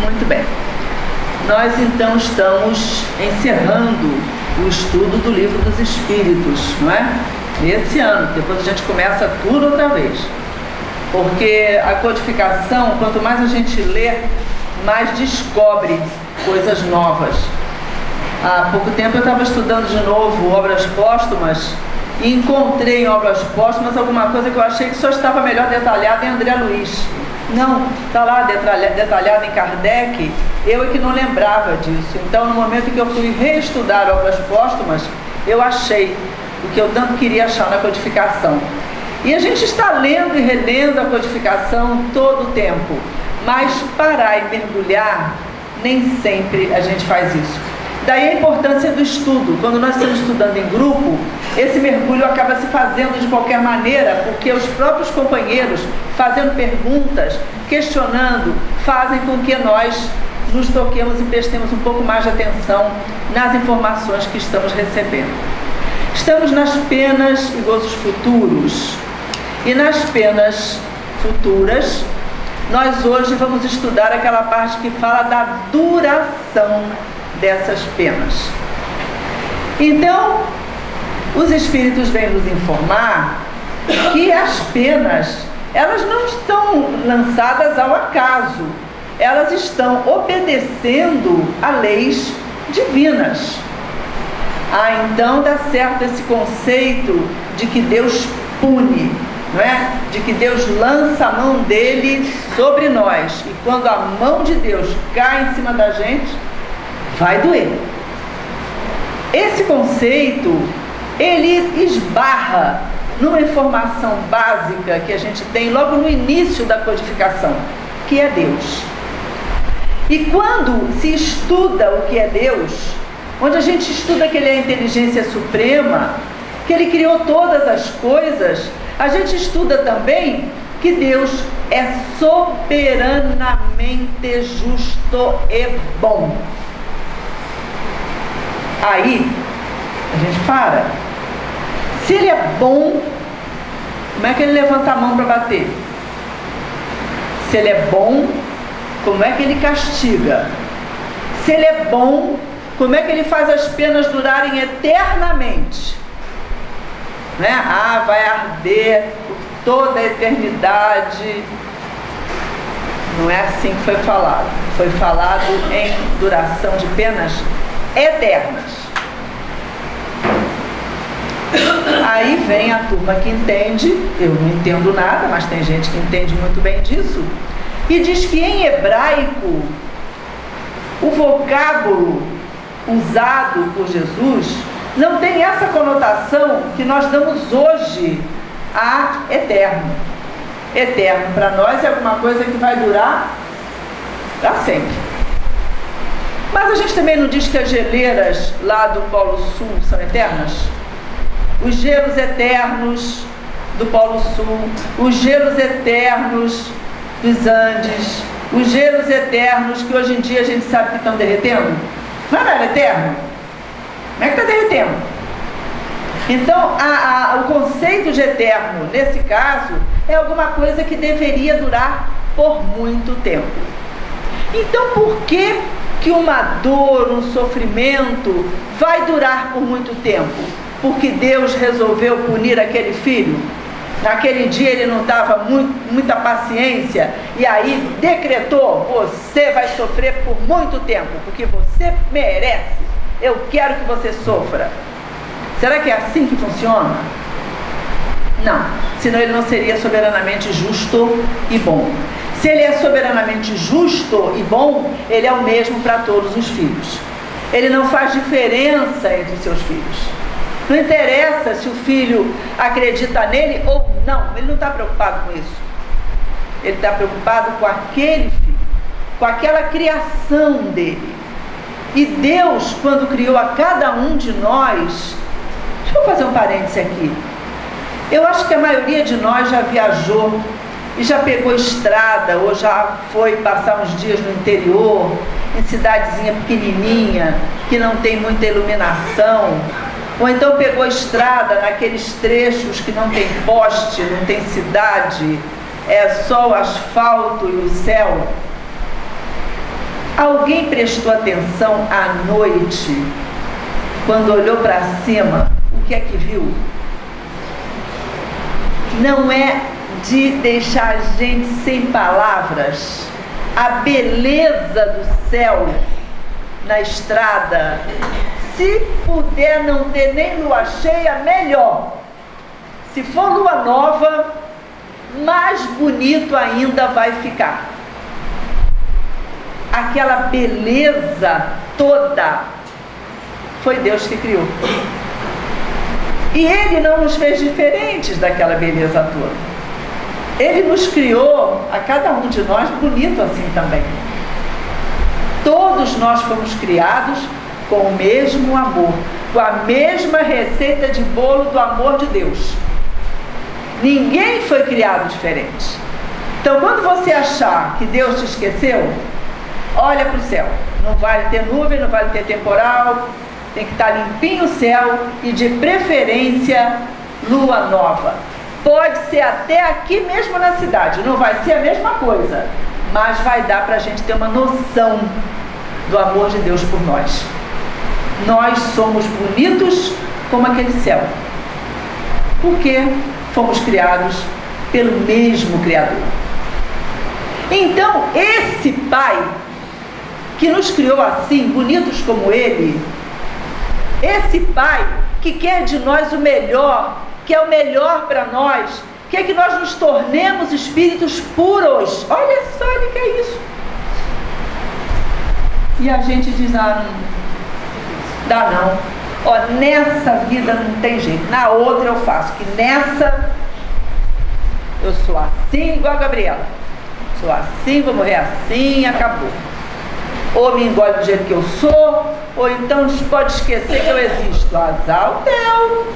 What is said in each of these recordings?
Muito bem. Nós então estamos encerrando o estudo do Livro dos Espíritos, não é? Esse ano, depois a gente começa tudo outra vez. Porque a codificação, quanto mais a gente lê, mais descobre coisas novas. Há pouco tempo eu estava estudando de novo obras póstumas e encontrei em obras póstumas alguma coisa que eu achei que só estava melhor detalhada em André Luiz. Não, está lá detalhado em Kardec, eu é que não lembrava disso. Então, no momento em que eu fui reestudar obras póstumas, eu achei o que eu tanto queria achar na codificação. E a gente está lendo e relendo a codificação todo o tempo, mas parar e mergulhar, nem sempre a gente faz isso. Daí a importância do estudo. Quando nós estamos estudando em grupo, esse mergulho acaba se fazendo de qualquer maneira, porque os próprios companheiros, fazendo perguntas, questionando, fazem com que nós nos toquemos e prestemos um pouco mais de atenção nas informações que estamos recebendo. Estamos nas penas e gozos futuros. E nas penas futuras, nós hoje vamos estudar aquela parte que fala da duração dessas penas. Então, os Espíritos vêm nos informar que as penas, elas não estão lançadas ao acaso, elas estão obedecendo a leis divinas. Então dá certo esse conceito de que Deus pune, não é? De que Deus lança a mão dele sobre nós, e quando a mão de Deus cai em cima da gente, vai doer. Esse conceito, ele esbarra numa informação básica que a gente tem logo no início da codificação, que é Deus. E quando se estuda o que é Deus, onde a gente estuda que Ele é a inteligência suprema, que Ele criou todas as coisas, a gente estuda também que Deus é soberanamente justo e bom. Aí, a gente para. Se Ele é bom, como é que Ele levanta a mão para bater? Se Ele é bom, como é que Ele castiga? Se Ele é bom, como é que Ele faz as penas durarem eternamente? Né? Vai arder por toda a eternidade. Não é assim que foi falado. Foi falado em duração de penas eternas. Aí vem a turma que entende, eu não entendo nada, mas tem gente que entende muito bem disso, e diz que em hebraico o vocábulo usado por Jesus não tem essa conotação que nós damos hoje a eterno. Eterno para nós é alguma coisa que vai durar para sempre. Mas a gente também não diz que as geleiras lá do Polo Sul são eternas? Os gelos eternos do Polo Sul, os gelos eternos dos Andes, os gelos eternos que hoje em dia a gente sabe que estão derretendo. Não era eterno? Como é que está derretendo? Então, o conceito de eterno, nesse caso, é alguma coisa que deveria durar por muito tempo. Então, por que uma dor, um sofrimento vai durar por muito tempo? Porque Deus resolveu punir aquele filho? Naquele dia ele não estava muita paciência e aí decretou: você vai sofrer por muito tempo, porque você merece, eu quero que você sofra. Será que é assim que funciona? Não, senão ele não seria soberanamente justo e bom. Se ele é soberanamente justo e bom, ele é o mesmo para todos os filhos. Ele não faz diferença entre seus filhos. Não interessa se o filho acredita nele ou não, ele não está preocupado com isso. Ele está preocupado com aquele filho, com aquela criação dele. E Deus, quando criou a cada um de nós, deixa eu fazer um parêntese aqui. Eu acho que a maioria de nós já viajou e já pegou estrada, ou já foi passar uns dias no interior, em cidadezinha pequenininha, que não tem muita iluminação, ou então pegou estrada naqueles trechos que não tem poste, não tem cidade, é só o asfalto e o céu. Alguém prestou atenção à noite, quando olhou para cima, o que é que viu? Não é de deixar a gente sem palavras, a beleza do céu na estrada. Se puder não ter nem lua cheia, melhor. Se for lua nova, mais bonito ainda vai ficar. Aquela beleza toda foi Deus que criou. E Ele não nos fez diferentes daquela beleza toda. Ele nos criou, a cada um de nós, bonito assim também. Todos nós fomos criados com o mesmo amor, com a mesma receita de bolo do amor de Deus. Ninguém foi criado diferente. Então, quando você achar que Deus te esqueceu, olha para o céu. Não vai ter nuvem, não vai ter temporal, tem que estar limpinho o céu e, de preferência, lua nova. Pode ser até aqui mesmo na cidade, não vai ser a mesma coisa, mas vai dar para a gente ter uma noção do amor de Deus por nós. Nós somos bonitos como aquele céu, porque fomos criados pelo mesmo Criador. Então, esse Pai que nos criou assim, bonitos como Ele, esse Pai que quer de nós o melhor, que é o melhor para nós, quer que nós nos tornemos espíritos puros. Olha só, Ele quer isso. E a gente diz, ah, não dá não. Ó, nessa vida não tem jeito, na outra eu faço, que nessa eu sou assim igual a Gabriela. Sou assim, vou morrer assim, acabou. Ou me engole do jeito que eu sou, ou então pode esquecer que eu existo. Azar o teu.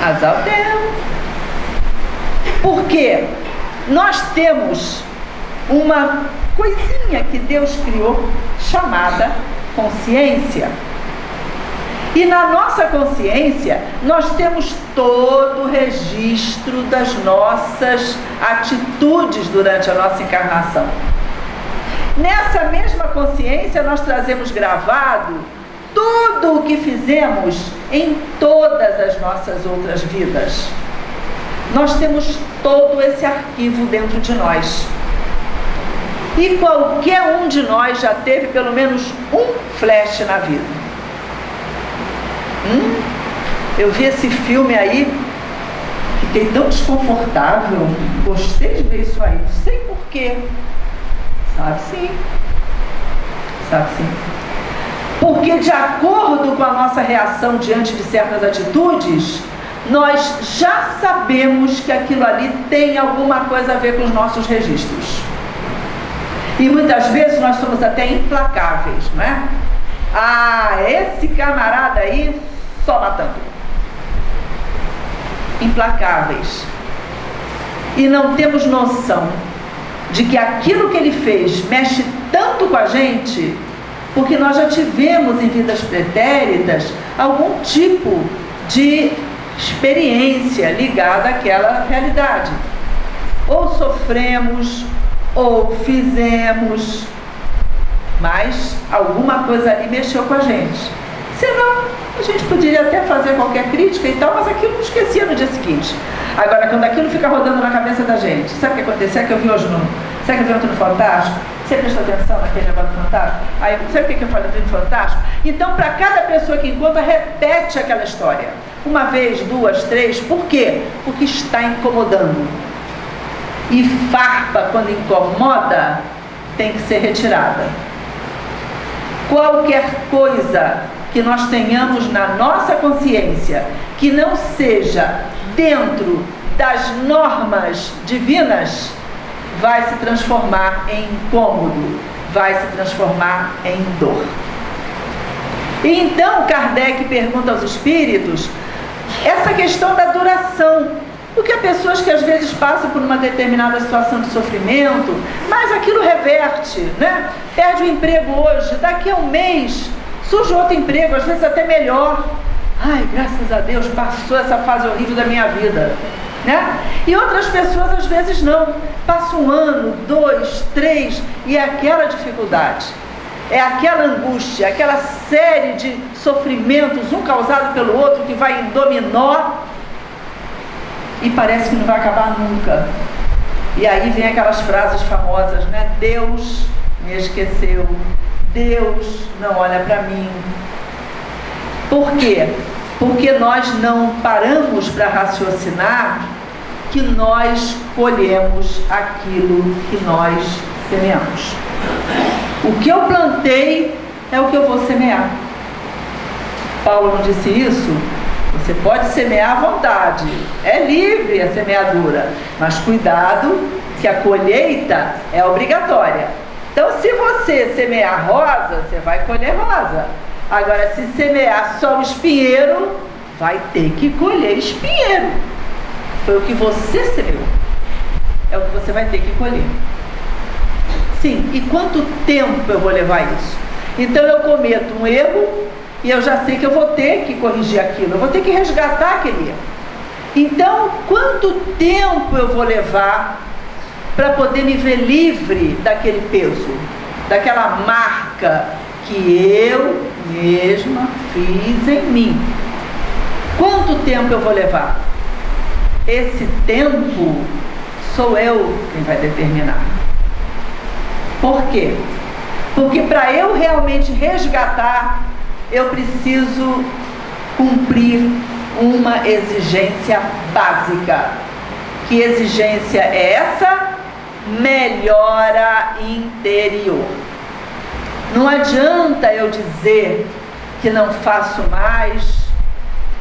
Azar o teu. Por quê? Nós temos uma coisinha que Deus criou chamada consciência. E na nossa consciência, nós temos todo o registro das nossas atitudes durante a nossa encarnação. Nessa mesma consciência, nós trazemos gravado tudo o que fizemos em todas as nossas outras vidas. Nós temos todo esse arquivo dentro de nós. E qualquer um de nós já teve pelo menos um flash na vida. Eu vi esse filme aí, fiquei tão desconfortável, gostei de ver isso aí, não sei porquê. Sabe sim. Sabe sim. Porque de acordo com a nossa reação diante de certas atitudes, nós já sabemos que aquilo ali tem alguma coisa a ver com os nossos registros. E muitas vezes nós somos até implacáveis, não é? Ah, esse camarada aí só matando. Implacáveis. E não temos noção de que aquilo que ele fez mexe tanto com a gente, porque nós já tivemos em vidas pretéritas algum tipo de experiência ligada àquela realidade. Ou sofremos, ou fizemos, mas alguma coisa ali mexeu com a gente. Senão, a gente poderia até fazer qualquer crítica e tal, mas aquilo não esquecia no dia seguinte. Agora, quando aquilo fica rodando na cabeça da gente, sabe o que aconteceu? É que eu vi hoje sabe que eu vi ontem no Fantástico? Você prestou atenção naquele negócio do Fantástico? Aí, sabe o que eu falei no Fantástico? Então, para cada pessoa que encontra, repete aquela história. Uma vez, duas, três. Por quê? Porque está incomodando. E farpa, quando incomoda, tem que ser retirada. Qualquer coisa que nós tenhamos na nossa consciência que não seja dentro das normas divinas, vai se transformar em incômodo, vai se transformar em dor. E então Kardec pergunta aos espíritos essa questão da duração, porque há pessoas que às vezes passam por uma determinada situação de sofrimento, mas aquilo reverte, né? Perde o emprego hoje, daqui a um mês surge outro emprego, às vezes até melhor. Ai, graças a Deus, passou essa fase horrível da minha vida, né? E outras pessoas às vezes não, passa um ano, 2, 3 e é aquela dificuldade. É aquela angústia, aquela série de sofrimentos, um causado pelo outro, que vai em dominó e parece que não vai acabar nunca. E aí vem aquelas frases famosas, né? Deus me esqueceu, Deus não olha para mim. Por quê? Porque nós não paramos para raciocinar que nós colhemos aquilo que nós semeamos. O que eu plantei é o que eu vou semear. Paulo não disse isso? Você pode semear à vontade, é livre a semeadura, mas cuidado que a colheita é obrigatória. Então, se você semear rosa, você vai colher rosa. Agora, se semear só o espinheiro, vai ter que colher espinheiro. Foi o que você semeou, é o que você vai ter que colher. Sim, e quanto tempo eu vou levar isso? Então eu cometo um erro e eu já sei que eu vou ter que corrigir aquilo, eu vou ter que resgatar aquele erro. Então, quanto tempo eu vou levar para poder me ver livre daquele peso, daquela marca que eu mesma fiz em mim? Quanto tempo eu vou levar? Esse tempo sou eu quem vai determinar. Por quê? Porque para eu realmente resgatar, eu preciso cumprir uma exigência básica. Que exigência é essa? Melhora interior. Não adianta eu dizer que não faço mais,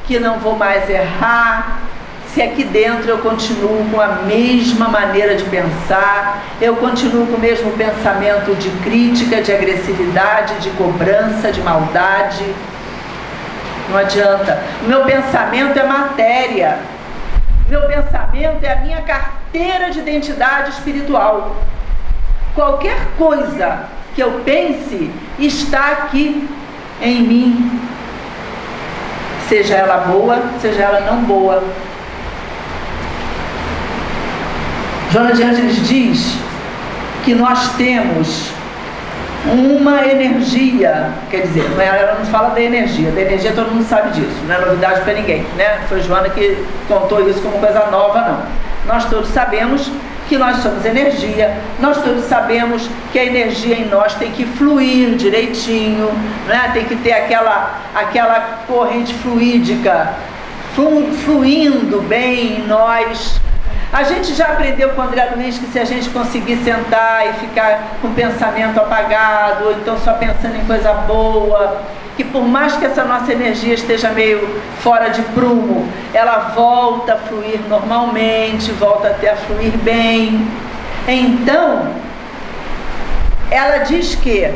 que não vou mais errar, se aqui dentro eu continuo com a mesma maneira de pensar, eu continuo com o mesmo pensamento de crítica, de agressividade, de cobrança, de maldade. Não adianta. O meu pensamento é matéria. O meu pensamento é a minha carteira de identidade espiritual. Qualquer coisa que eu pense está aqui em mim. Seja ela boa, seja ela não boa. Joana de Ângeles diz que nós temos uma energia, quer dizer, ela não fala da energia todo mundo sabe disso, não é novidade para ninguém, né? Foi Joana que contou isso como coisa nova, não. Nós todos sabemos que nós somos energia, nós todos sabemos que a energia em nós tem que fluir direitinho, né? Tem que ter aquela corrente fluídica fluindo bem em nós. A gente já aprendeu com o André Luiz que se a gente conseguir sentar e ficar com o pensamento apagado, ou então só pensando em coisa boa, que por mais que essa nossa energia esteja meio fora de prumo, ela volta a fluir normalmente, volta até a fluir bem. Então, ela diz que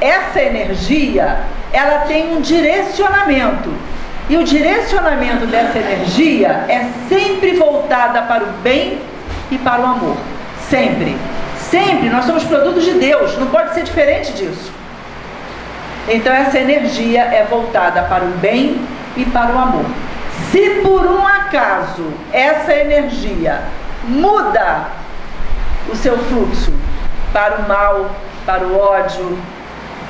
essa energia, ela tem um direcionamento. E o direcionamento dessa energia é sempre voltada para o bem e para o amor. Sempre. Sempre. Nós somos produtos de Deus. Não pode ser diferente disso. Então essa energia é voltada para o bem e para o amor. Se por um acaso essa energia muda o seu fluxo para o mal, para o ódio,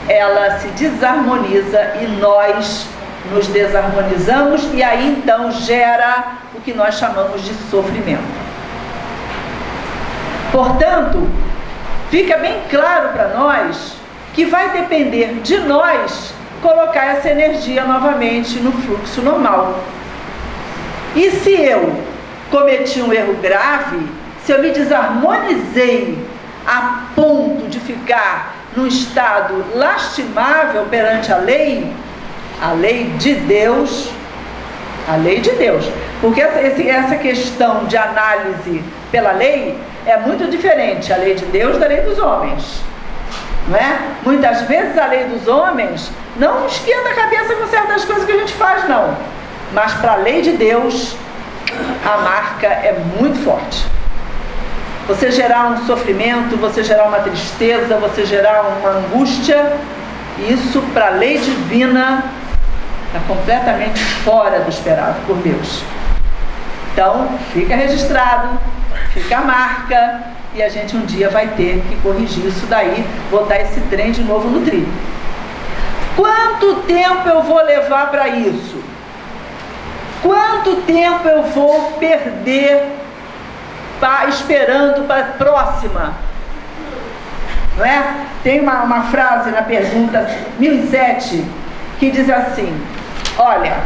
ela se desarmoniza e nós nos desarmonizamos, e aí então gera o que nós chamamos de sofrimento. Portanto, fica bem claro para nós que vai depender de nós colocar essa energia novamente no fluxo normal. E se eu cometi um erro grave, se eu me desarmonizei a ponto de ficar num estado lastimável perante a lei de Deus, porque essa questão de análise pela lei é muito diferente, a lei de Deus da lei dos homens, não é? Muitas vezes a lei dos homens não esquenta a cabeça com certas coisas que a gente faz, não, mas para a lei de Deus a marca é muito forte. Você gerar um sofrimento, você gerar uma tristeza, você gerar uma angústia, isso para a lei divina está completamente fora do esperado por Deus. Então, fica registrado, fica a marca, e a gente um dia vai ter que corrigir isso daí, botar esse trem de novo no trilho. Quanto tempo eu vou levar para isso? Quanto tempo eu vou perder esperando para a próxima? Não é? Tem uma frase na pergunta 1007 que diz assim: olha,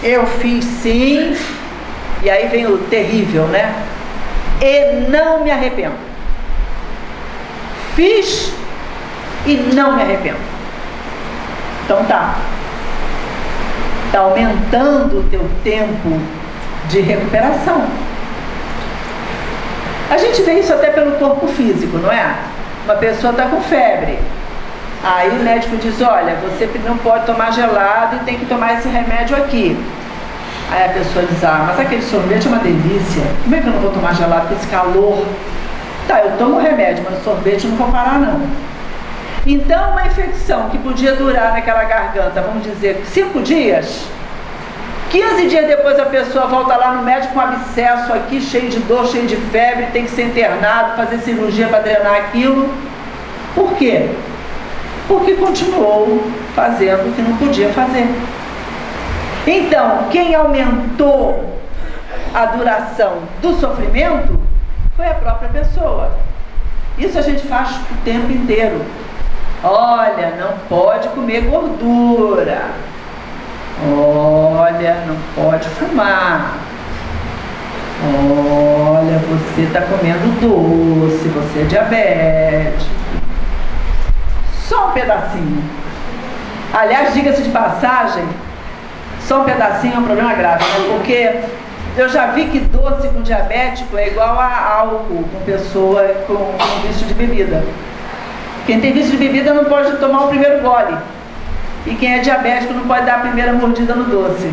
eu fiz sim, e aí vem o terrível, né? E não me arrependo. Fiz e não me arrependo. Então tá aumentando o teu tempo de recuperação. A gente vê isso até pelo corpo físico, não é? Uma pessoa está com febre, aí o médico diz: olha, você não pode tomar gelado e tem que tomar esse remédio aqui. Aí a pessoa diz: ah, mas aquele sorvete é uma delícia, como é que eu não vou tomar gelado com esse calor? Tá, eu tomo o remédio, mas o sorvete eu não vou parar não. Então uma infecção que podia durar naquela garganta, vamos dizer, 5 dias, 15 dias depois a pessoa volta lá no médico com um abscesso aqui, cheio de dor, cheio de febre, tem que ser internado, fazer cirurgia para drenar aquilo. Por quê? Porque continuou fazendo o que não podia fazer. Então, quem aumentou a duração do sofrimento foi a própria pessoa. Isso a gente faz o tempo inteiro. Olha, não pode comer gordura. Olha, não pode fumar. Olha, você está comendo doce, você é diabético. Só um pedacinho. Aliás, diga-se de passagem, só um pedacinho é um problema grave, né? Porque eu já vi que doce com diabético é igual a álcool com pessoa com vício de bebida. Quem tem vício de bebida não pode tomar o primeiro gole. E quem é diabético não pode dar a primeira mordida no doce.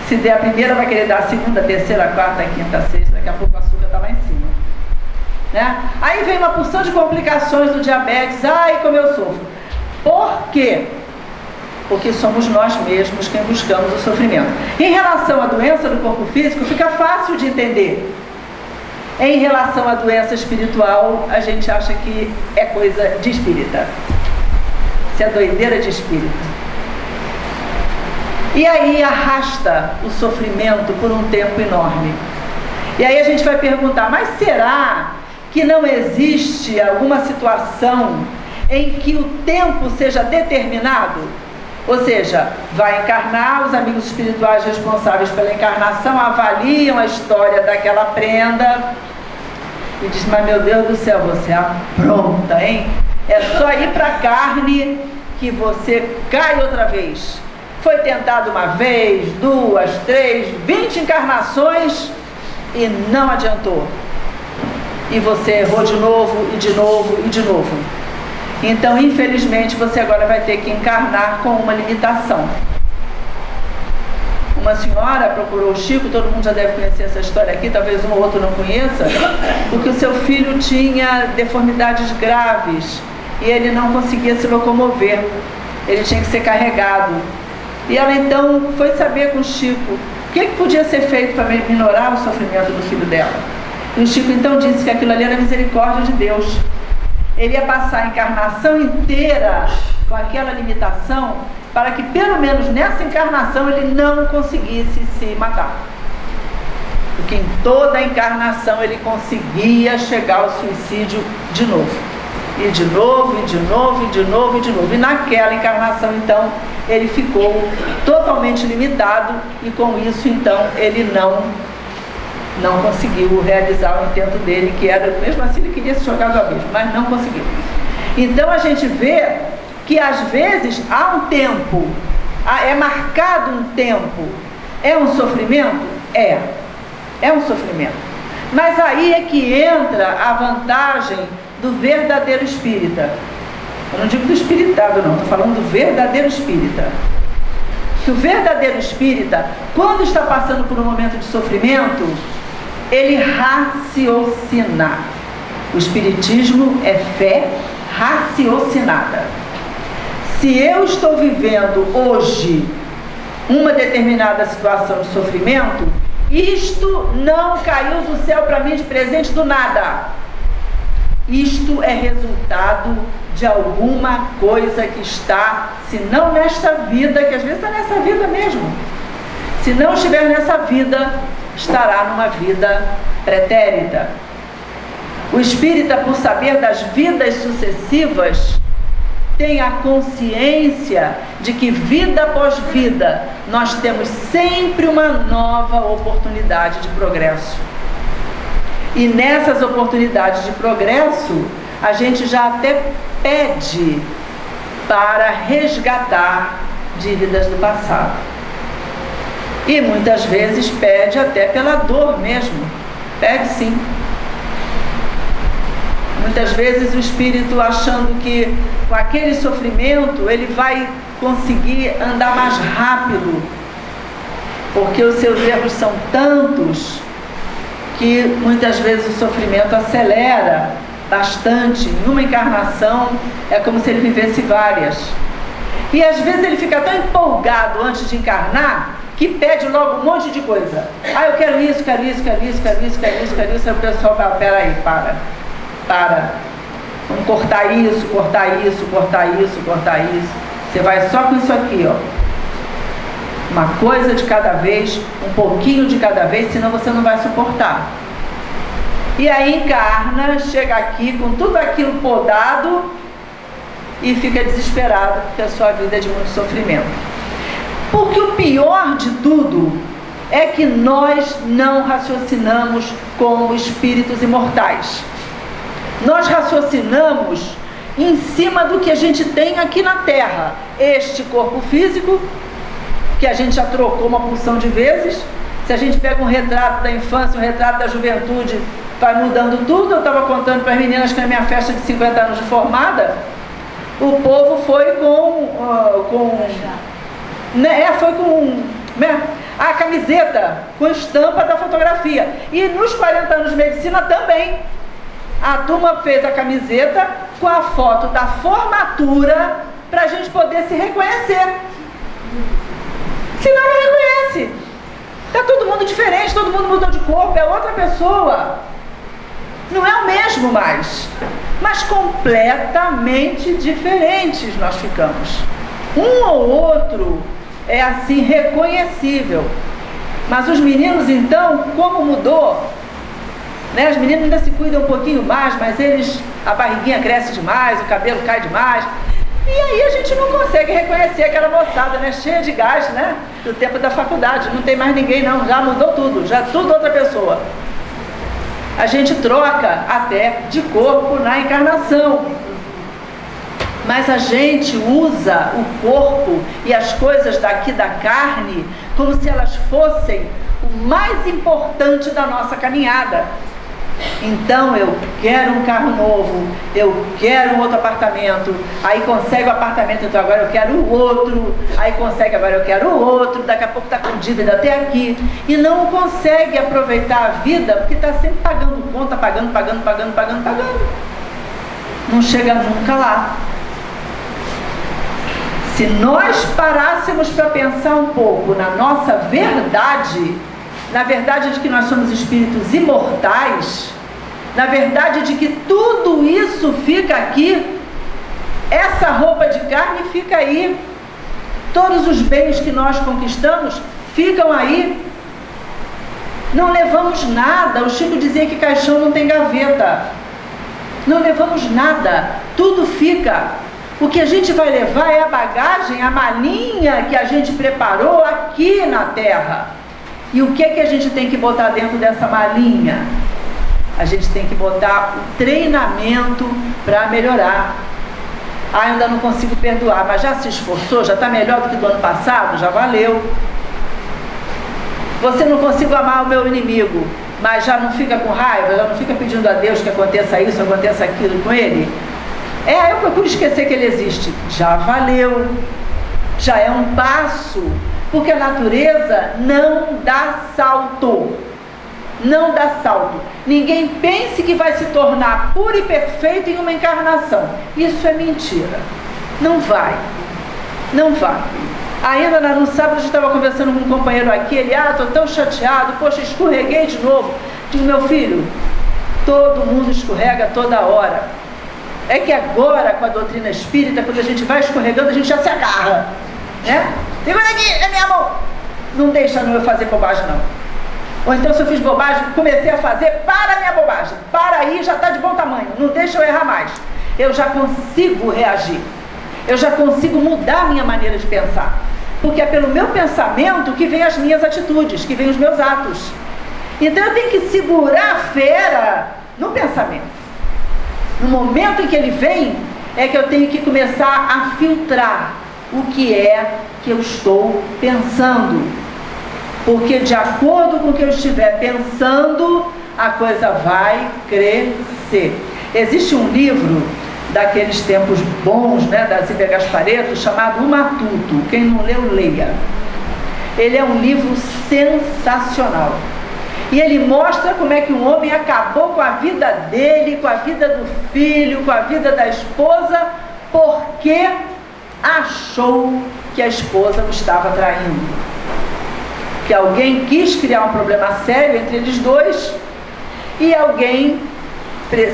Se der a primeira, vai querer dar a segunda, a terceira, a quarta, a quinta, a sexta, daqui a pouco o açúcar está lá em cima. Né? Aí vem uma porção de complicações do diabetes. Ai, como eu sofro. Por quê? Porque somos nós mesmos quem buscamos o sofrimento. Em relação à doença do corpo físico, fica fácil de entender. Em relação à doença espiritual, a gente acha que é coisa de espírita. Isso é doideira de espírito. E aí arrasta o sofrimento por um tempo enorme. E aí a gente vai perguntar: mas será que não existe alguma situação em que o tempo seja determinado? Ou seja, vai encarnar, os amigos espirituais responsáveis pela encarnação avaliam a história daquela prenda e diz: mas meu Deus do céu, você é pronta, hein? É só ir para a carne que você cai outra vez. Foi tentado uma vez, 2, 3, 20 encarnações e não adiantou. E você errou de novo, e de novo, e de novo. Então, infelizmente, você agora vai ter que encarnar com uma limitação. Uma senhora procurou o Chico, todo mundo já deve conhecer essa história aqui, talvez um ou outro não conheça, porque o seu filho tinha deformidades graves e ele não conseguia se locomover, ele tinha que ser carregado. E ela então foi saber com o Chico o que podia ser feito para minorar o sofrimento do filho dela. E o Chico então disse que aquilo ali era misericórdia de Deus. Ele ia passar a encarnação inteira com aquela limitação para que pelo menos nessa encarnação ele não conseguisse se matar. Porque em toda a encarnação ele conseguia chegar ao suicídio de novo. E de novo, e de novo, e de novo, e de novo. E naquela encarnação então ele ficou totalmente limitado e com isso então ele não conseguiu realizar o intento dele, que era, mesmo assim ele queria se jogar do abismo, mas não conseguiu. Então a gente vê que às vezes há um tempo, é marcado um tempo. É um sofrimento? É um sofrimento. Mas aí é que entra a vantagem do verdadeiro espírita. Eu não digo do espiritado não, estou falando do verdadeiro espírita. Que o verdadeiro espírita, quando está passando por um momento de sofrimento, ele raciocina. O espiritismo é fé raciocinada. Se eu estou vivendo hoje uma determinada situação de sofrimento, isto não caiu do céu para mim de presente do nada. isto é resultado de alguma coisa que está, se não nesta vida, que às vezes está nessa vida mesmo, se não estiver nessa vida, estará numa vida pretérita. O espírita, por saber das vidas sucessivas, tem a consciência de que vida após vida nós temos sempre uma nova oportunidade de progresso. E nessas oportunidades de progresso, a gente já até pede para resgatar dívidas do passado. E muitas vezes pede até pela dor mesmo. Pede sim. Muitas vezes o espírito, achando que com aquele sofrimento ele vai conseguir andar mais rápido, porque os seus erros são tantos que muitas vezes o sofrimento acelera bastante. Em uma encarnação é como se ele vivesse várias. E às vezes ele fica tão empolgado antes de encarnar que pede logo um monte de coisa. Ah, eu quero isso, quero isso, quero isso, quero isso, quero isso, quero isso. Aí o pessoal fala, peraí, para. Vamos cortar isso, cortar isso, cortar isso, cortar isso. Você vai só com isso aqui, ó. Uma coisa de cada vez, um pouquinho de cada vez, senão você não vai suportar. E aí encarna, chega aqui com tudo aquilo podado e fica desesperado, porque a sua vida é de muito sofrimento. Porque o pior de tudo é que nós não raciocinamos como espíritos imortais. Nós raciocinamos em cima do que a gente tem aqui na Terra. Este corpo físico, que a gente já trocou uma porção de vezes. Se a gente pega um retrato da infância, um retrato da juventude, vai mudando tudo. Eu estava contando para as meninas que na minha festa de 50 anos de formada, o povo foi a camiseta com estampa da fotografia. E nos 40 anos de medicina também. A turma fez a camiseta com a foto da formatura para a gente poder se reconhecer. Senão não reconhece. Está todo mundo diferente, todo mundo mudou de corpo, é outra pessoa. Não é o mesmo mais. Mas completamente diferentes nós ficamos. Um ou outro é assim reconhecível. Mas os meninos então, como mudou? Né? As meninas ainda se cuidam um pouquinho mais, mas a barriguinha cresce demais, o cabelo cai demais. E aí a gente não consegue reconhecer aquela moçada, né? Cheia de gás, né? Do tempo da faculdade. Não tem mais ninguém não, já mudou tudo, já tudo outra pessoa. A gente troca até de corpo na encarnação. Mas a gente usa o corpo e as coisas daqui da carne como se elas fossem o mais importante da nossa caminhada. Então eu quero um carro novo, eu quero um outro apartamento, aí consegue o apartamento, então agora eu quero o outro, aí consegue, agora eu quero o outro, daqui a pouco está com dívida até aqui, e não consegue aproveitar a vida, porque está sempre pagando conta, pagando. Não chega nunca lá. Se nós parássemos para pensar um pouco na nossa verdade, na verdade de que nós somos espíritos imortais, na verdade de que tudo isso fica aqui, essa roupa de carne fica aí, todos os bens que nós conquistamos ficam aí, não levamos nada. O Chico dizia que caixão não tem gaveta, não levamos nada, tudo fica. O que a gente vai levar é a bagagem, a malinha que a gente preparou aqui na Terra. E o que é que a gente tem que botar dentro dessa malinha? A gente tem que botar o treinamento para melhorar. Ah, ainda não consigo perdoar, mas já se esforçou? Já está melhor do que do ano passado? Já valeu. Você não consigo amar o meu inimigo, mas já não fica com raiva? Já não fica pedindo a Deus que aconteça isso, aconteça aquilo com ele? Eu procuro esquecer que ele existe. Já valeu. Já é um passo. Porque a natureza não dá salto. Não dá salto. Ninguém pense que vai se tornar puro e perfeito em uma encarnação. Isso é mentira. Não vai. Não vai. Ainda no sábado a gente estava conversando com um companheiro aqui. Ele, estou tão chateado. Poxa, escorreguei de novo. Digo, meu filho, Todo mundo escorrega toda hora. É que agora, com a doutrina espírita, quando a gente vai escorregando, a gente já se agarra, né? Segura aqui, é minha mão. Não deixa eu fazer bobagem, não. Ou então, se eu fiz bobagem, comecei a fazer, para a minha bobagem. Para aí, já está de bom tamanho. Não deixa eu errar mais. Eu já consigo reagir. Eu já consigo mudar a minha maneira de pensar. Porque é pelo meu pensamento que vem as minhas atitudes, que vem os meus atos. Então, eu tenho que segurar a fera no pensamento. No momento em que ele vem, é que eu tenho que começar a filtrar o que é que eu estou pensando. Porque de acordo com o que eu estiver pensando, a coisa vai crescer. Existe um livro daqueles tempos bons, né, da Zíbia Gasparetto, chamado O Matuto. Quem não leu, leia. Ele é um livro sensacional. E ele mostra como é que um homem acabou com a vida dele, com a vida do filho, com a vida da esposa, porque achou que a esposa o estava traindo. Que alguém quis criar um problema sério entre eles dois, e alguém,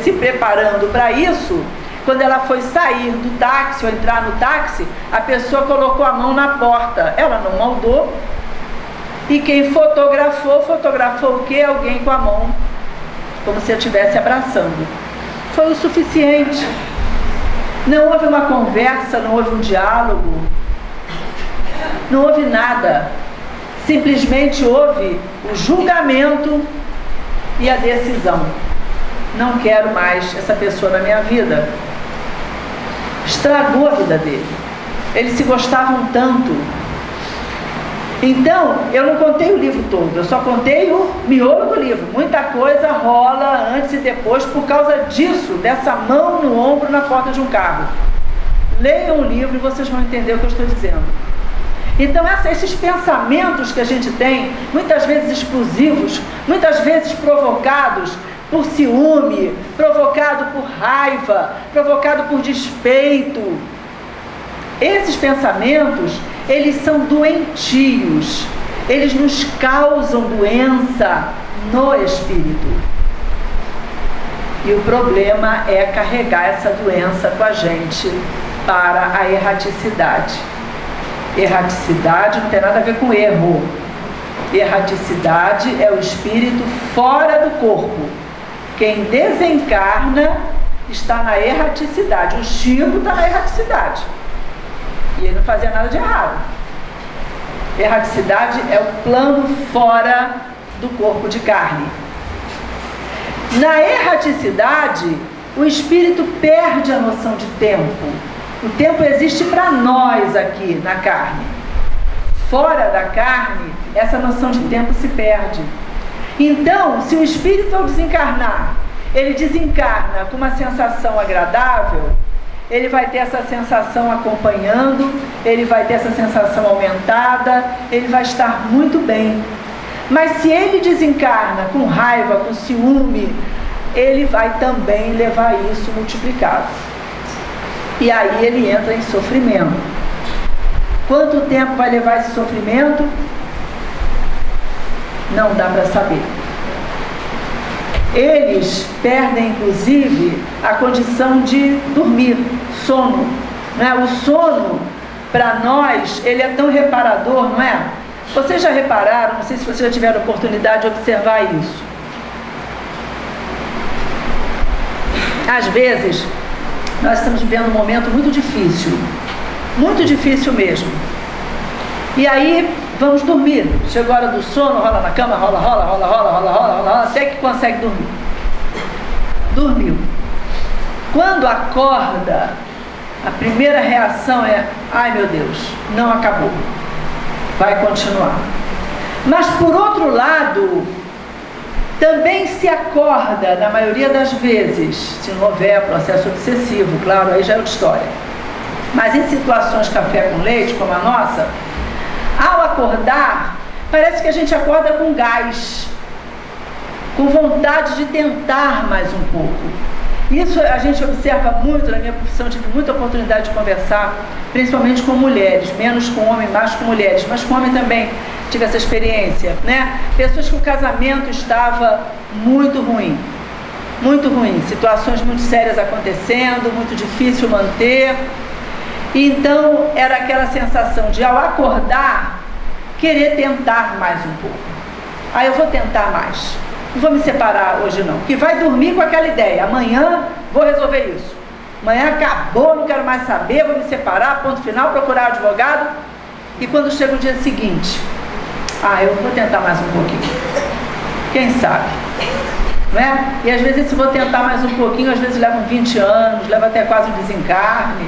se preparando para isso, quando ela foi sair do táxi ou entrar no táxi, a pessoa colocou a mão na porta. Ela não maldou. E quem fotografou o quê? Alguém com a mão, como se eu estivesse abraçando. Foi o suficiente. Não houve uma conversa, não houve um diálogo, não houve nada. Simplesmente houve o julgamento e a decisão. Não quero mais essa pessoa na minha vida. Estragou a vida dele. Eles se gostavam tanto. Então, eu não contei o livro todo, eu só contei o miolo do livro. Muita coisa rola antes e depois por causa disso, dessa mão no ombro na porta de um carro. Leiam o livro e vocês vão entender o que eu estou dizendo. Então, esses pensamentos que a gente tem, muitas vezes explosivos, muitas vezes provocados por ciúme, provocado por raiva, provocado por despeito. Esses pensamentos, eles são doentios, eles nos causam doença no espírito. E o problema é carregar essa doença com a gente para a erraticidade. Erraticidade não tem nada a ver com erro. Erraticidade é o espírito fora do corpo. Quem desencarna está na erraticidade. O Chico está na erraticidade. E ele não fazia nada de errado. Erraticidade é o plano fora do corpo de carne. Na erraticidade, o espírito perde a noção de tempo. O tempo existe para nós aqui na carne. Fora da carne, essa noção de tempo se perde. Então, se o espírito ao desencarnar, ele desencarna com uma sensação agradável, ele vai ter essa sensação acompanhando, ele vai ter essa sensação aumentada, ele vai estar muito bem. Mas se ele desencarna com raiva, com ciúme, ele vai também levar isso multiplicado. E aí ele entra em sofrimento. Quanto tempo vai levar esse sofrimento? Não dá para saber. Eles perdem, inclusive, a condição de dormir, sono. Né? O sono, para nós, ele é tão reparador, não é? Vocês já repararam, não sei se vocês já tiveram oportunidade de observar isso. Às vezes, nós estamos vivendo um momento muito difícil mesmo. E aí, vamos dormir. Chegou a hora do sono, rola na cama, rola, até que consegue dormir. Dormiu. Quando acorda, a primeira reação é: ai meu Deus, não acabou. Vai continuar. Mas por outro lado, também se acorda, na maioria das vezes, se não houver processo obsessivo, claro, aí já é outra história. Mas em situações café com leite, como a nossa, ao acordar, parece que a gente acorda com gás, com vontade de tentar mais um pouco. Isso a gente observa muito na minha profissão, tive muita oportunidade de conversar, principalmente com mulheres, menos com homem, mais com mulheres, mas com homem também tive essa experiência, né? Pessoas que o casamento estava muito ruim. muito ruim, situações muito sérias acontecendo, muito difícil manter. Então era aquela sensação de, ao acordar, querer tentar mais um pouco. Aí eu vou tentar mais, não vou me separar hoje não, que vai dormir com aquela ideia, amanhã vou resolver isso, amanhã acabou, não quero mais saber, vou me separar, ponto final, procurar advogado. E quando chega o dia seguinte, eu vou tentar mais um pouquinho, quem sabe, né? E às vezes, se vou tentar mais um pouquinho, às vezes levam 20 anos, leva até quase o desencarne,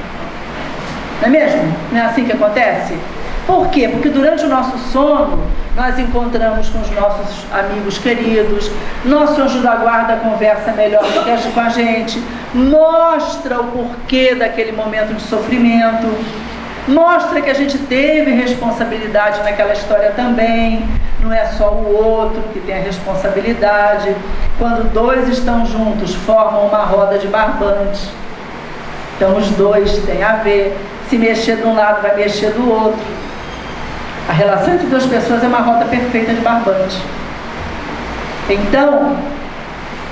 não é mesmo? Não é assim que acontece? Por quê? Porque durante o nosso sono, nós encontramos com os nossos amigos queridos, nosso anjo da guarda conversa melhor do que com a gente, mostra o porquê daquele momento de sofrimento, mostra que a gente teve responsabilidade naquela história também, não é só o outro que tem a responsabilidade. Quando dois estão juntos, formam uma roda de barbante, então os dois têm a ver, se mexer de um lado vai mexer do outro. A relação entre duas pessoas é uma roda perfeita de barbante. Então,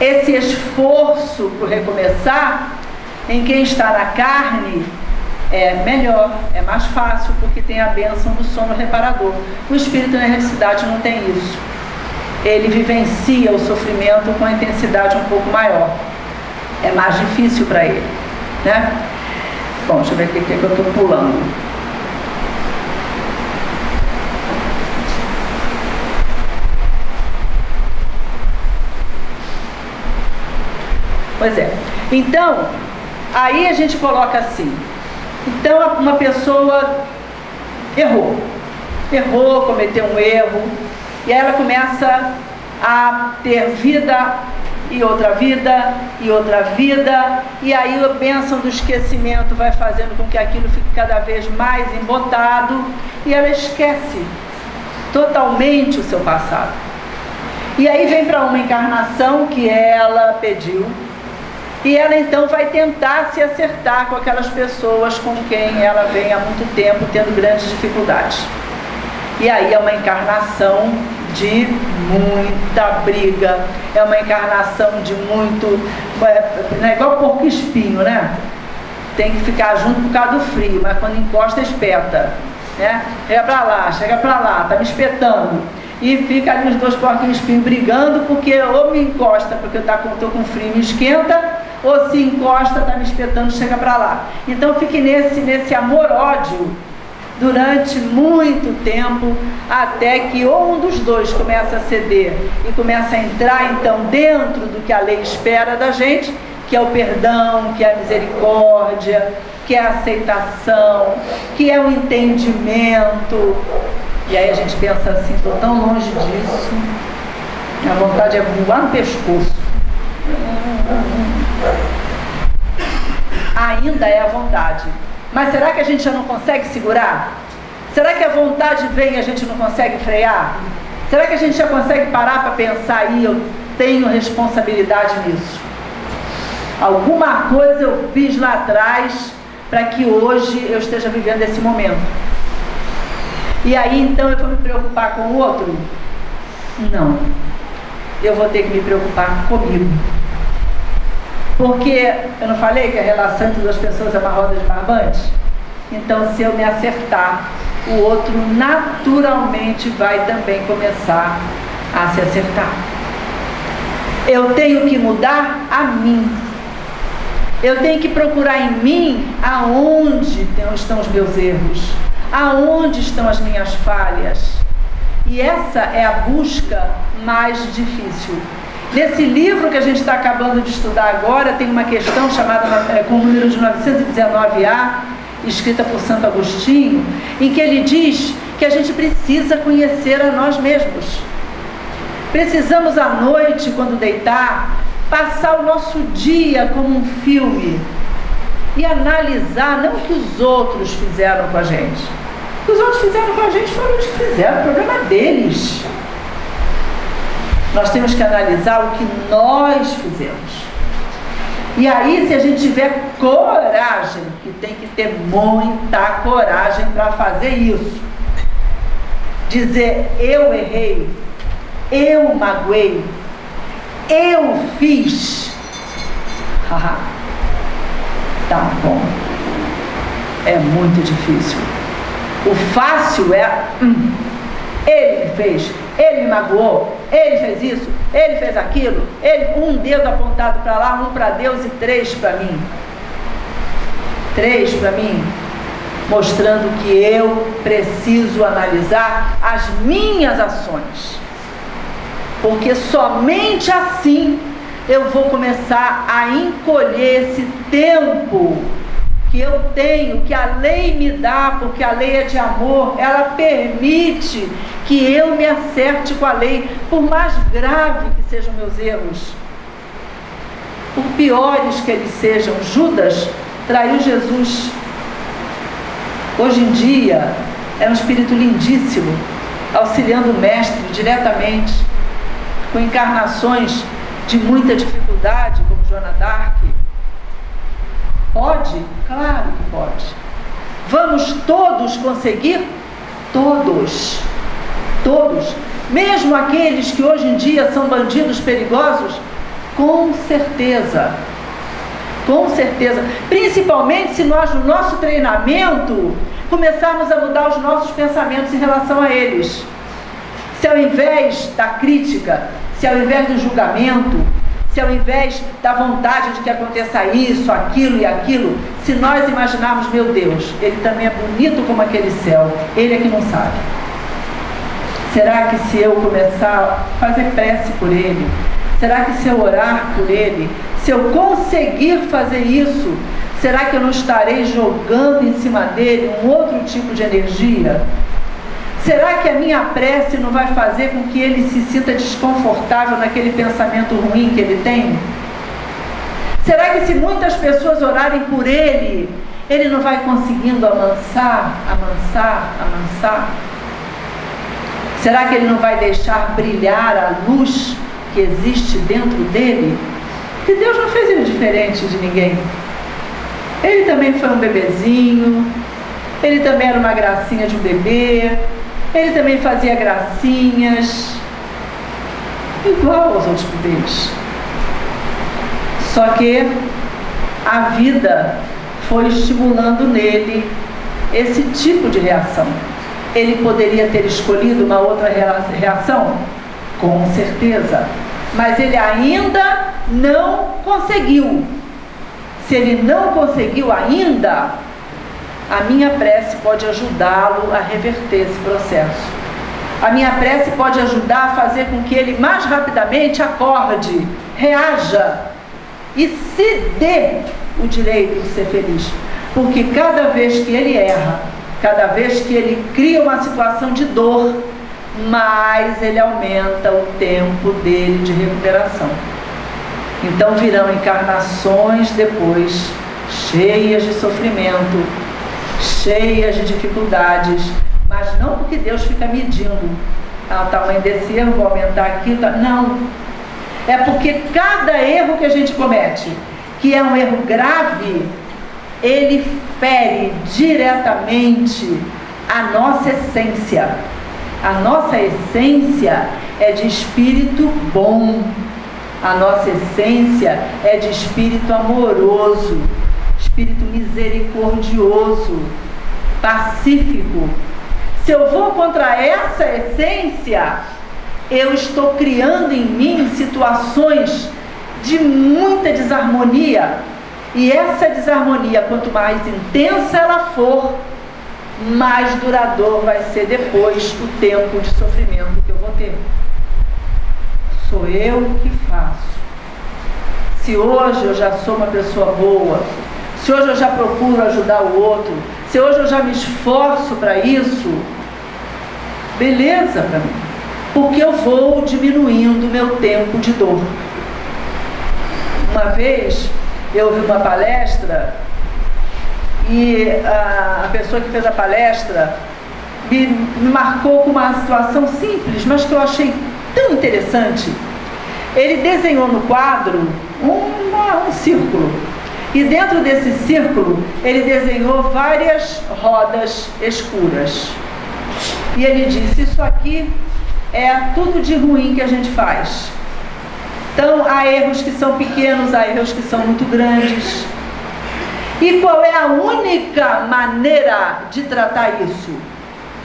esse esforço por recomeçar, em quem está na carne, é melhor, é mais fácil, porque tem a bênção do sono reparador. O espírito na necessidade não tem isso. Ele vivencia o sofrimento com a intensidade um pouco maior. É mais difícil para ele, né? Bom, deixa eu ver o que eu estou pulando. Pois é. Então, aí a gente coloca assim. Então, uma pessoa errou, cometeu um erro, e aí ela começa a ter vida, e outra vida, e outra vida, e aí a bênção do esquecimento vai fazendo com que aquilo fique cada vez mais embotado, e ela esquece totalmente o seu passado. E aí vem para uma encarnação que ela pediu, e ela então vai tentar se acertar com aquelas pessoas com quem ela vem há muito tempo tendo grandes dificuldades. E aí é uma encarnação de muita briga, é uma encarnação de muito... Não é igual porco espinho, né? Tem que ficar junto por causa do frio, mas quando encosta, espeta, né? Chega pra lá, tá me espetando. E fica ali os dois porquinhos espinhos brigando, porque ou me encosta porque eu tô com frio e me esquenta, ou se encosta, tá me espetando, chega pra lá. Então fique nesse amor-ódio durante muito tempo, até que ou um dos dois começa a ceder e começa a entrar então dentro do que a lei espera da gente, que é o perdão, que é a misericórdia, que é a aceitação, que é o entendimento. E aí a gente pensa assim, estou tão longe disso, a vontade é voar no pescoço. Ainda é a vontade. Mas será que a gente já não consegue segurar? Será que a vontade vem e a gente não consegue frear? Será que a gente já consegue parar para pensar eu tenho responsabilidade nisso? Alguma coisa eu fiz lá atrás para que hoje eu esteja vivendo esse momento. E aí então eu vou me preocupar com o outro? Não. Eu vou ter que me preocupar comigo. Porque eu não falei que a relação entre duas pessoas é uma roda de barbante? Então, se eu me acertar, o outro naturalmente vai também começar a se acertar. Eu tenho que mudar a mim. Eu tenho que procurar em mim aonde estão os meus erros, aonde estão as minhas falhas. E essa é a busca mais difícil. Nesse livro que a gente está acabando de estudar agora, tem uma questão chamada com o número de 919A, escrita por Santo Agostinho, em que ele diz que a gente precisa conhecer a nós mesmos. Precisamos à noite, quando deitar, passar o nosso dia como um filme e analisar não o que os outros fizeram com a gente. O que os outros fizeram com a gente foram os que fizeram, o problema deles. Nós temos que analisar o que nós fizemos. E aí, se a gente tiver coragem, que tem que ter muita coragem para fazer isso, dizer eu errei, eu magoei, eu fiz, Tá bom. É muito difícil. O fácil é ele fez, ele me magoou, ele fez isso, ele fez aquilo, ele, um dedo apontado para lá, um para Deus e 3 para mim. 3 para mim, mostrando que eu preciso analisar as minhas ações, porque somente assim eu vou começar a encolher esse tempo que eu tenho, que a lei me dá, porque a lei é de amor, ela permite que eu me acerte com a lei, por mais grave que sejam meus erros, por piores que eles sejam. Judas traiu Jesus. Hoje em dia é um espírito lindíssimo, auxiliando o mestre diretamente, com encarnações de muita dificuldade, como Joana d'Arc. Pode? Claro que pode. Vamos todos conseguir? Todos. Todos. Mesmo aqueles que hoje em dia são bandidos perigosos? Com certeza. Com certeza. Principalmente se nós, no nosso treinamento, começarmos a mudar os nossos pensamentos em relação a eles. Se ao invés da crítica, se ao invés do julgamento, se ao invés da vontade de que aconteça isso, aquilo e aquilo, se nós imaginarmos, meu Deus, ele também é bonito como aquele céu, ele é que não sabe. Será que se eu começar a fazer prece por ele, será que se eu orar por ele, se eu conseguir fazer isso, será que eu não estarei jogando em cima dele um outro tipo de energia? Será que a minha prece não vai fazer com que ele se sinta desconfortável naquele pensamento ruim que ele tem? Será que se muitas pessoas orarem por ele, ele não vai conseguindo amansar? Será que ele não vai deixar brilhar a luz que existe dentro dele? Porque Deus não fez ele diferente de ninguém. Ele também foi um bebezinho, ele também era uma gracinha de um bebê, ele também fazia gracinhas, igual aos outros bebês. Só que a vida foi estimulando nele esse tipo de reação. Ele poderia ter escolhido uma outra reação? Com certeza. Mas ele ainda não conseguiu. Se ele não conseguiu ainda, a minha prece pode ajudá-lo a reverter esse processo. A minha prece pode ajudar a fazer com que ele mais rapidamente acorde, reaja e se dê o direito de ser feliz. Porque cada vez que ele erra, cada vez que ele cria uma situação de dor, mais ele aumenta o tempo dele de recuperação. Então virão encarnações depois, cheias de sofrimento, cheias de dificuldades, mas não porque Deus fica medindo o tamanho desse erro, vou aumentar aquilo, não. É porque cada erro que a gente comete, que é um erro grave, ele fere diretamente a nossa essência. A nossa essência é de espírito bom, a nossa essência é de espírito amoroso, espírito misericordioso, pacífico. Se eu vou contra essa essência, eu estou criando em mim situações de muita desarmonia. E essa desarmonia, quanto mais intensa ela for, mais duradouro vai ser depois o tempo de sofrimento que eu vou ter. Sou eu que faço. Se hoje eu já sou uma pessoa boa, se hoje eu já procuro ajudar o outro, se hoje eu já me esforço para isso, beleza para mim, porque eu vou diminuindo meu tempo de dor. Uma vez eu ouvi uma palestra e a pessoa que fez a palestra me marcou com uma situação simples, mas que eu achei tão interessante. Ele desenhou no quadro um círculo, e dentro desse círculo ele desenhou várias rodas escuras, e ele disse: isso aqui é tudo de ruim que a gente faz. Então, há erros que são pequenos, há erros que são muito grandes. E qual é a única maneira de tratar isso?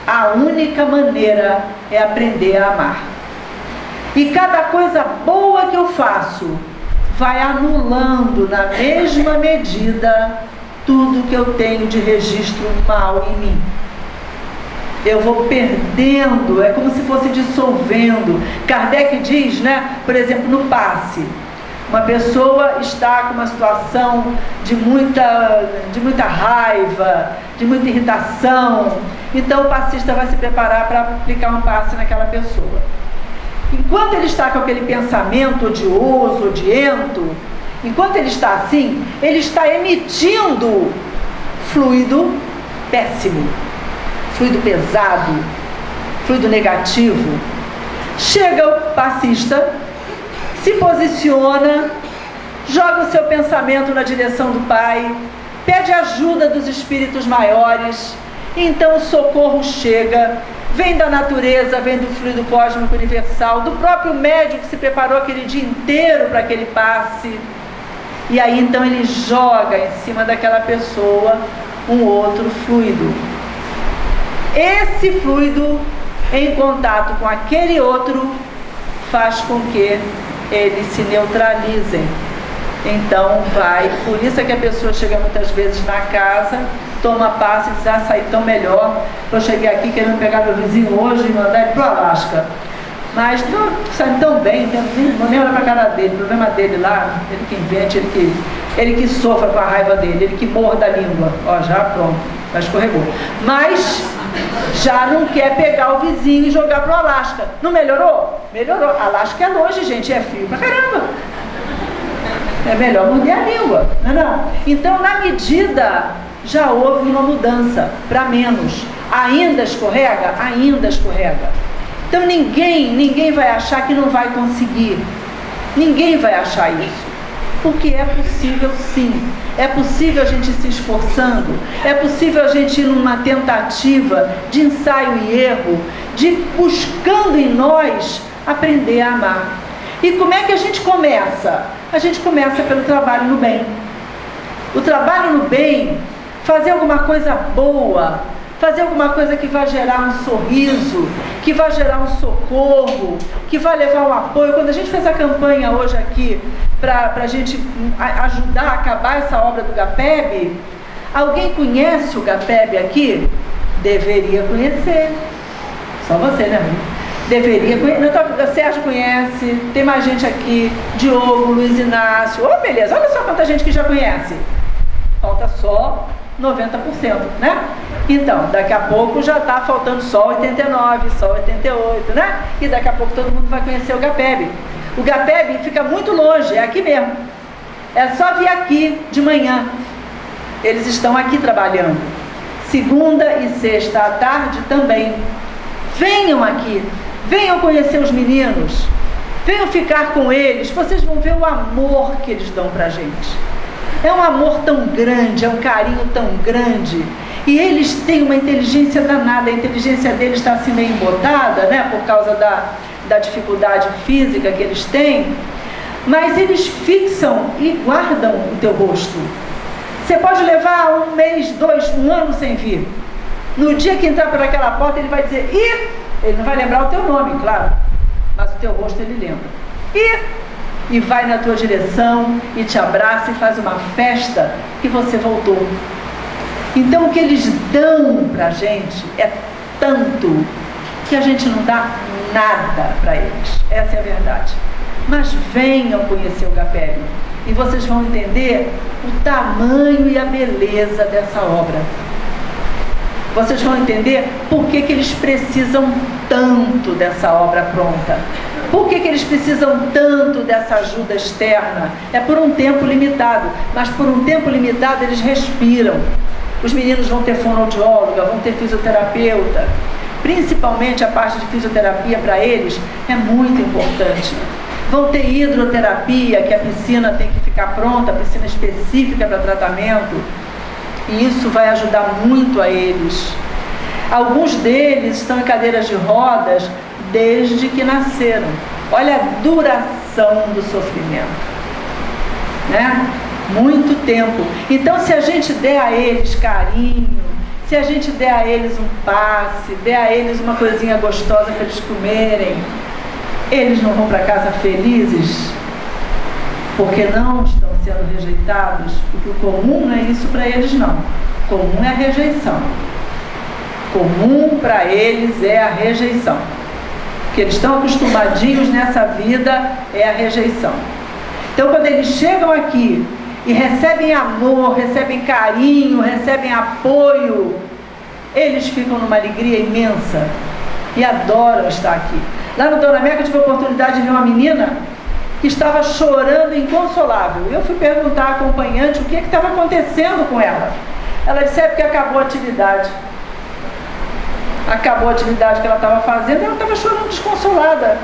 A única maneira é aprender a amar. E cada coisa boa que eu faço vai anulando na mesma medida tudo que eu tenho de registro mal em mim. Eu vou perdendo, é como se fosse dissolvendo. Kardec diz, né, por exemplo, no passe, uma pessoa está com uma situação de muita raiva, de muita irritação, então o passista vai se preparar para aplicar um passe naquela pessoa. Enquanto ele está com aquele pensamento odioso, odiento, enquanto ele está assim, ele está emitindo fluido péssimo, fluido pesado, fluido negativo. Chega o passista, se posiciona, joga o seu pensamento na direção do Pai, pede ajuda dos espíritos maiores, e então o socorro chega, vem da natureza, vem do fluido cósmico universal, do próprio médium que se preparou aquele dia inteiro para aquele passe, e aí então ele joga em cima daquela pessoa um outro fluido. Esse fluido, em contato com aquele outro, faz com que eles se neutralizem. Então por isso é que a pessoa chega muitas vezes na casa, toma passe e diz, saí tão melhor, eu cheguei aqui querendo pegar meu vizinho hoje e mandar ele para o Alasca, mas sai tão bem, não nem olha para a cara dele, o problema dele lá, ele que invente, ele que sofra com a raiva dele, ele que morda a língua, já pronto, já escorregou, mas já não quer pegar o vizinho e jogar para o Alasca. Não melhorou? Melhorou. Alasca é longe, gente, é frio pra caramba. É melhor morder a língua, não? Então, na medida, já houve uma mudança para menos. Ainda escorrega? Ainda escorrega. Então, ninguém vai achar que não vai conseguir. Ninguém vai achar isso. Porque é possível, sim. É possível a gente se esforçando, é possível a gente ir numa tentativa de ensaio e erro, de buscando em nós aprender a amar. E como é que a gente começa? A gente começa pelo trabalho no bem. O trabalho no bem, fazer alguma coisa boa, fazer alguma coisa que vai gerar um sorriso, que vai gerar um socorro, que vai levar um apoio. Quando a gente fez a campanha hoje aqui, para a gente ajudar a acabar essa obra do GAPEB, alguém conhece o GAPEB aqui? Deveria conhecer. Só você, né, amigo? Deveria conhecer. O Sérgio conhece, tem mais gente aqui, Diogo, Luiz Inácio. Beleza, olha só quanta gente que já conhece. Falta só 90%, né? Então, daqui a pouco já está faltando só 89%, só 88%, né? E daqui a pouco todo mundo vai conhecer o GAPEB. O GAPEB fica muito longe, é aqui mesmo. É só vir aqui de manhã. Eles estão aqui trabalhando. Segunda e sexta à tarde também. Venham aqui, venham conhecer os meninos, venham ficar com eles, vocês vão ver o amor que eles dão pra gente. É um amor tão grande, é um carinho tão grande, e eles têm uma inteligência danada. A inteligência deles está assim meio embotada, né, por causa da dificuldade física que eles têm, mas eles fixam e guardam o teu rosto. Você pode levar 1 mês, 2, 1 ano sem vir. No dia que entrar por aquela porta, ele vai dizer, ele não vai lembrar o teu nome, claro, mas o teu rosto ele lembra. E vai na tua direção, e te abraça e faz uma festa que você voltou. Então o que eles dão pra gente é tanto que a gente não dá nada para eles. Essa é a verdade. Mas venham conhecer o GAPEB e vocês vão entender o tamanho e a beleza dessa obra. Vocês vão entender por que eles precisam tanto dessa obra pronta. Por que eles precisam tanto dessa ajuda externa? É por um tempo limitado, mas por um tempo limitado eles respiram. Os meninos vão ter fonoaudióloga, vão ter fisioterapeuta. Principalmente a parte de fisioterapia para eles é muito importante. Vão ter hidroterapia, que a piscina tem que ficar pronta, a piscina específica para tratamento. E isso vai ajudar muito a eles. Alguns deles estão em cadeiras de rodas desde que nasceram. Olha a duração dimensão do sofrimento, né? Muito tempo. Então, se a gente der a eles carinho, se a gente der a eles um passe, der a eles uma coisinha gostosa para eles comerem, eles não vão para casa felizes, porque não estão sendo rejeitados, porque o comum não é isso para eles, não. O comum é a rejeição. O comum para eles é a rejeição. O que eles estão acostumadinhos nessa vida é a rejeição. Então, quando eles chegam aqui e recebem amor, recebem carinho, recebem apoio, eles ficam numa alegria imensa e adoram estar aqui. Lá no Dona Meca eu tive a oportunidade de ver uma menina que estava chorando inconsolável. Eu fui perguntar à acompanhante o que estava acontecendo com ela. Ela disse: é porque acabou a atividade. Acabou a atividade que ela estava fazendo e ela estava chorando desconsolada.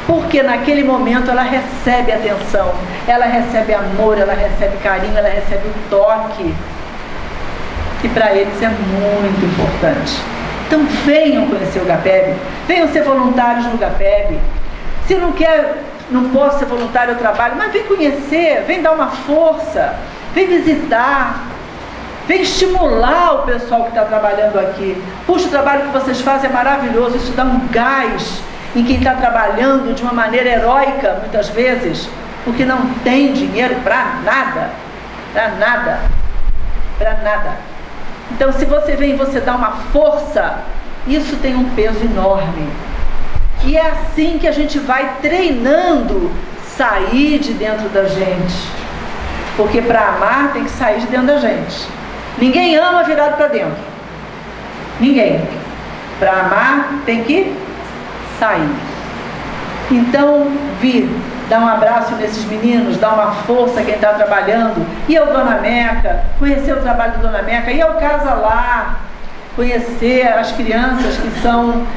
Porque naquele momento ela recebe atenção, ela recebe amor, ela recebe carinho, ela recebe um toque. E para eles é muito importante. Então venham conhecer o GAPEB, venham ser voluntários no GAPEB. Se não quer, não posso ser voluntário, eu trabalho, mas vem conhecer, vem dar uma força, vem visitar, vem estimular o pessoal que está trabalhando aqui. Puxa, o trabalho que vocês fazem é maravilhoso, isso dá um gás em quem está trabalhando de uma maneira heróica, muitas vezes, porque não tem dinheiro para nada, para nada, para nada. Então, se você vem e você dá uma força, isso tem um peso enorme. E é assim que a gente vai treinando sair de dentro da gente. Porque para amar tem que sair de dentro da gente. Ninguém ama virado para dentro. Ninguém. Para amar tem que sair. Então, vir, dar um abraço nesses meninos, dar uma força a quem está trabalhando, ir ao Dona Meca, conhecer o trabalho do Dona Meca, ir ao Casalar, conhecer as crianças que são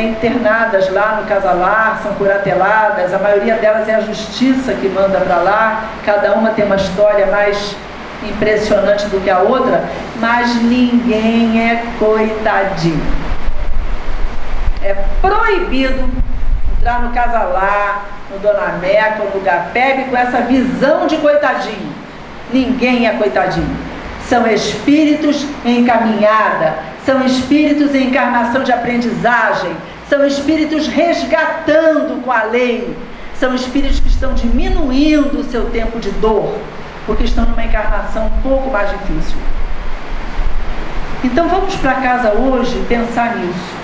internadas lá no Casalar, são curateladas, a maioria delas é a justiça que manda para lá, cada uma tem uma história mais impressionante do que a outra, mas ninguém é coitadinho. É proibido entrar no Casalar, no Dona Meca, no GAPEB com essa visão de coitadinho. Ninguém é coitadinho. São espíritos em caminhada, são espíritos em encarnação de aprendizagem, são espíritos resgatando com a lei, são espíritos que estão diminuindo o seu tempo de dor, porque estão numa encarnação um pouco mais difícil. Então vamos para casa hoje pensar nisso,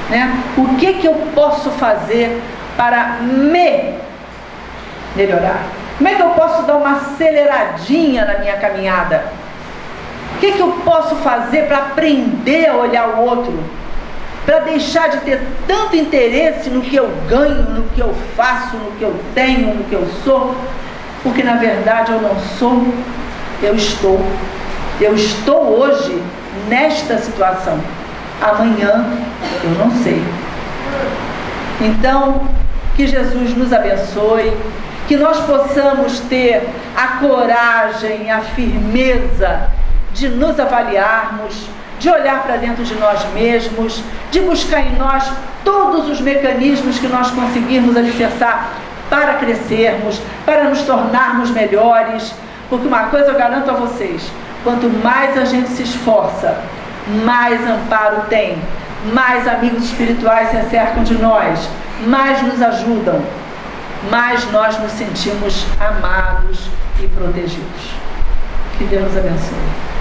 né? O que eu posso fazer para me melhorar? Como é que eu posso dar uma aceleradinha na minha caminhada? O que eu posso fazer para aprender a olhar o outro? Para deixar de ter tanto interesse no que eu ganho, no que eu faço, no que eu tenho, no que eu sou? Porque na verdade eu não sou, eu estou. Eu estou hoje nesta situação. Amanhã eu não sei. Então, que Jesus nos abençoe, que nós possamos ter a coragem, a firmeza de nos avaliarmos, de olhar para dentro de nós mesmos, de buscar em nós todos os mecanismos que nós conseguirmos alicerçar para crescermos, para nos tornarmos melhores, porque uma coisa eu garanto a vocês: quanto mais a gente se esforça, mais amparo tem, mais amigos espirituais se cercam de nós, mais nos ajudam, mais nós nos sentimos amados e protegidos. Que Deus nos abençoe.